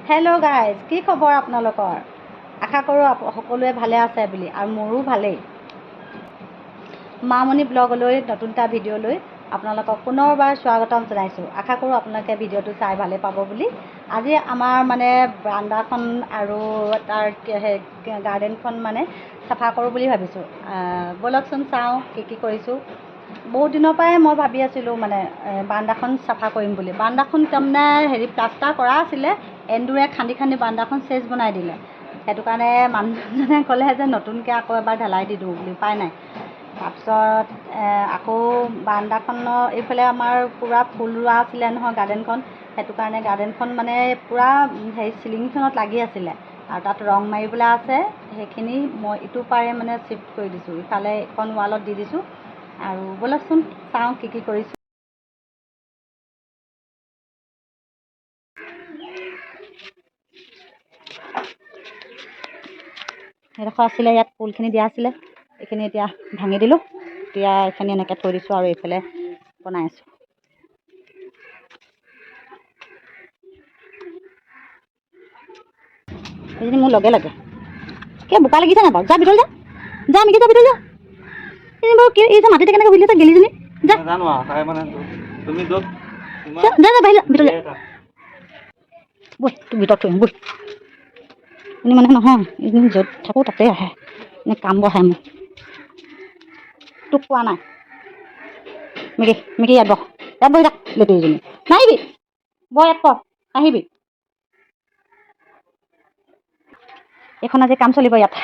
Hello' guys, কি খবৰ আপোনালোকৰ? আশা কৰোঁ সকলোৱে ভালে আছে বুলি, আৰু মোৰো ভালেই। মামণি ব্লগলৈ নতুন এটা ভিডিঅ'লৈ আপোনালোকক পুনৰবাৰ স্বাগতম জনাইছোঁ। আশা কৰোঁ আপোনালোকে ভিডিঅ'টো চাই ভালে পাব বুলি। আজি আমাৰ বাৰান্দাখন আৰু তাৰ গাৰ্ডেনখন চাফা কৰোঁ বুলি ভাবিছোঁ। ব'লকচোন চাওঁ কি কৰিছোঁ। বহুত দিনৰ পৰাই মই ভাবি আছিলোঁ বাৰান্দাখন চাফা কৰিম বুলি। বাৰান্দাখন প্লাষ্টাৰ কৰা আছিলে, এন্দুৰে খান্দি বাৰান্দাখন চেচ বনাই দিলে। সেইটো কাৰণে মানুহজনে ক'লে যে নতুনকৈ আকৌ এবাৰ ঢালাই দি দিওঁ বুলি। উপায় নাই। তাৰপিছত আকৌ বাৰান্দাখনৰ এইফালে আমাৰ পূৰা ফুল ৰোৱা আছিলে নহয় গাৰ্ডেনখন। সেইটো কাৰণে গাৰ্ডেনখন পূৰা চিলিং ফেনত লাগি আছিলে, আৰু তাত ৰং মাৰিবলৈ আছে। সেইখিনি মই ইটো পাৰে চিফ্ট কৰি দিছোঁ, ইফালে এখন ৱালত দি দিছোঁ। আৰু ব'লকচোন চাওঁ কি কৰিছোঁ। সেইডোখৰ আছিলে, ইয়াত ফুলখিনি দিয়া আছিলে, এইখিনি এতিয়া ভাঙি দিলোঁ। এতিয়া এইখিনি এনেকৈ থৈ দিছোঁ আৰু এইফালে বনাই আছোঁ। এইখিনি মোৰ লগে লাগে। কিয় বোকা লাগিছে নাই বাৰু? যা ভিতৰলৈ যা মিকি যা ভিতৰলৈ যা। এই বাৰু কি এই যে মাটিতে কেনেকৈ বহিলে গেলিজনী? যা যা বাহিৰ ভিতৰলৈ বৈ, তোক ভিতৰত থৈ বৈ। এনে নহয়, এইখিনি য'ত থাকোঁ তাতে আহে, কাম বঢ়াই মোক। তোক কোৱা নাই মিকি ইয়াত বহ থাক লেটেৰিজনী। নাহিবি বহ, ইয়াত পঢ়, আহিবি। এইখন আজি কাম চলিব ইয়াত।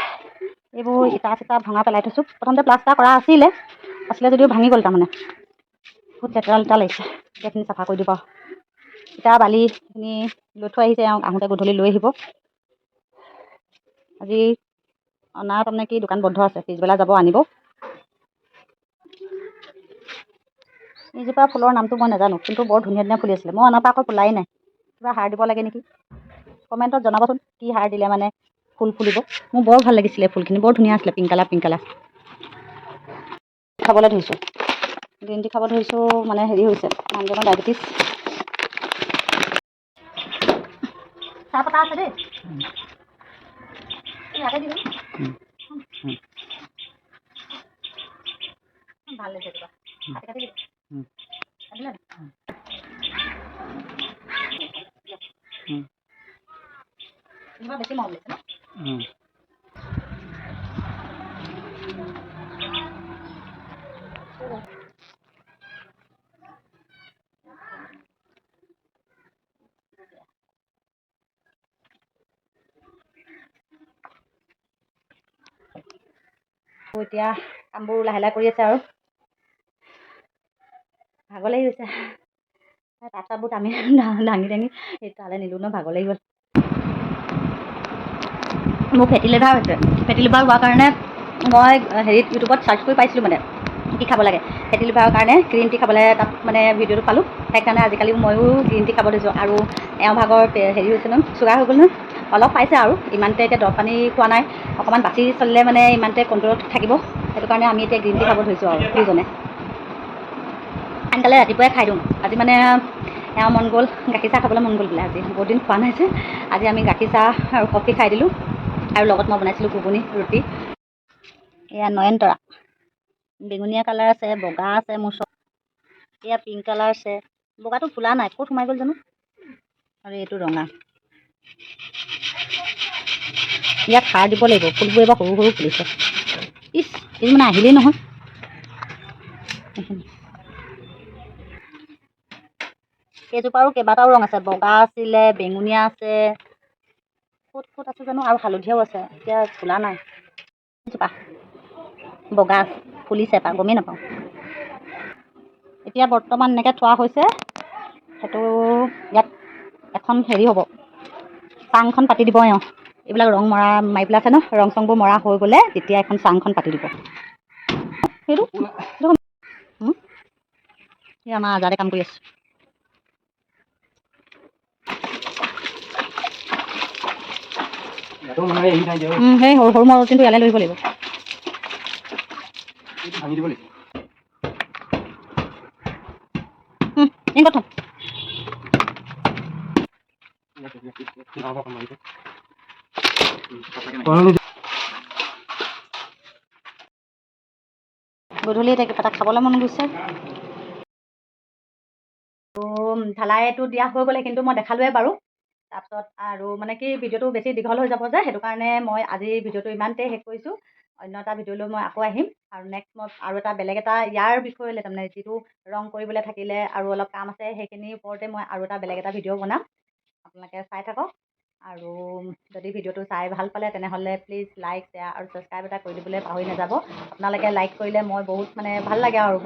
এইবোৰ ইটা চিটা ভঙা পেলাই থৈছোঁ। প্ৰথমতে প্লাষ্টাৰ কৰা আছিলে যদিও ভাঙি গ'ল। বহুত লেতেৰা লাগিছে। এইখিনি চাফা কৰি দিব। ইটা বালি এইখিনি লৈ থৈ আহিছে, আহোঁতে গধূলি লৈ আহিব। আজি অনা কি দোকান বন্ধ আছে, পিছবেলা যাব আনিব। এইজোপা ফুলৰ নামটো মই নাজানো, কিন্তু বৰ ধুনীয়া ধুনীয়া ফুলি আছিলে। মই অনাৰ পৰা আকৌ ফুলাই নাই। কিবা সাৰ দিব লাগে নেকি? কমেণ্টত জনাবচোন কি সাৰ দিলে ফুল ফুলিব। মোৰ বৰ ভাল লাগিছিলে ফুলখিনি, বৰ ধুনীয়া আছিলে, পিংক কালাৰ। খাবলৈ ধৰিছোঁ, গ্ৰীণ টি খাব ধৰিছোঁ। হেৰি হৈছে মানুহজনৰ ডায়েবেটিছ। চাহপাতা আছে দেই, ইয়াতে দিবি। ভাল লাগিছে কিবা কাটি দিবি। বেছি মৰম লাগিছে ন? এতিয়া কামবোৰ লাহে লাহে কৰি আছে আৰু ভাগৰ লাগি গৈছে। তাঁতবোৰ দাঙি সেই তালৈ নিলোঁ ন, ভাগৰ লাগি গ'ল। মোৰ ফেটি লিভাৰ হৈছে। ফেটি লিভাৰ হোৱাৰ কাৰণে মই ইউটিউবত চাৰ্চ কৰি পাইছিলোঁ কি খাব লাগে। ফেটি লিভাৰৰ কাৰণে গ্ৰীণ টি খাবলৈ তাত ভিডিঅ'টো পালোঁ। সেইকাৰণে আজিকালি ময়ো গ্ৰীণ টি খাব দিছোঁ। আৰু এওঁ ভাগৰ হৈছে নহয়, চুগাৰ হৈ গ'ল নহয়। অলপ পাইছে আৰু ইমানতে এতিয়া দৰৱ পানী খোৱা নাই। অকণমান বাচি চলিলে ইমানতে কণ্ট্ৰলত থাকিব। সেইটো কাৰণে আমি এতিয়া গ্ৰীণ টি খাব ধৰিছোঁ আৰু দুইজনে। সোনকালে ৰাতিপুৱাই খাই দিওঁ। আজি এওঁ মন গ'ল, গাখীৰ চাহ খাবলৈ মন গ'ল বোলে। আজি বহুত দিন খোৱা নাই যে, আজি আমি গাখীৰ চাহ আৰু কফি খাই দিলোঁ। আৰু লগত মই বনাইছিলোঁ ঘুগুনি, ৰুটি। এয়া নয়নতৰা, বেঙুনীয়া কালাৰ আছে, বগা আছে মোৰ চব। এয়া পিংক কালাৰ আছে, বগাটো ফুলা নাই, ক'ত সোমাই গ'ল জানো। আৰু এইটো ৰঙা। ইয়াত সাৰ দিব লাগিব, ফুলবোৰ এবাৰ সৰু সৰু ফুলিছে। ইচ, এই আহিলেই নহয়। কেইজোপাৰো কেইবাটাও ৰং আছে, বগা আছিলে, বেঙুনীয়া আছে, ক'ত আছে জানো, আৰু হালধীয়াও আছে। এতিয়া ফুলা নাই। এজোপা বগা ফুলিছে, গমেই নাপাওঁ। এতিয়া বৰ্তমান এনেকৈ থোৱা হৈছে। সেইটো ইয়াত এখন হ'ব, চাংখন পাতি দিব। এইবিলাক ৰং মাৰি পেলাই আছে ন, ৰং চংবোৰ মৰা হৈ গ'লে তেতিয়া এখন চাংখন পাতি দিব। সেইটো আমাৰ আজাদে কাম কৰি আছোঁ। সেই সৰু সৰু মৰু কিন্তু ইয়ালৈ লৈ আহিব লাগিব। গধূলি এতিয়া কিবা এটা খাবলৈ মন গৈছে। ঢালাইটো দিয়া হৈ গ'লে, কিন্তু মই দেখালোৱে বাৰু। তাৰপিছত আৰু মানে কি ভিডিঅ'টো বেছি দীঘল হৈ যাব যে, সেইটো কাৰণে মই আজি ভিডিঅ'টো ইমানতে শেষ কৰিছোঁ। অন্য এটা ভিডিঅ' লৈ মই আকৌ আহিম, আৰু নেক্সট মই আৰু এটা বেলেগ এটা ইয়াৰ বিষয়ে তাৰমানে যিটো ৰং কৰিবলৈ থাকিলে আৰু অলপ কাম আছে, সেইখিনিৰ ওপৰতে মই আৰু এটা বেলেগ এটা ভিডিঅ' বনাম। আপোনালোকে চাই থাকক, আৰু যদি ভিডিঅ'টো চাই ভাল পালে তেনেহ'লে প্লিজ লাইক, শ্বেয়াৰ আৰু ছাবস্ক্ৰাইব এটা কৰি দিবলৈ পাহৰি নাযাব। আপোনালোকে লাইক কৰিলে মই বহুত মানে ভাল লাগে আৰু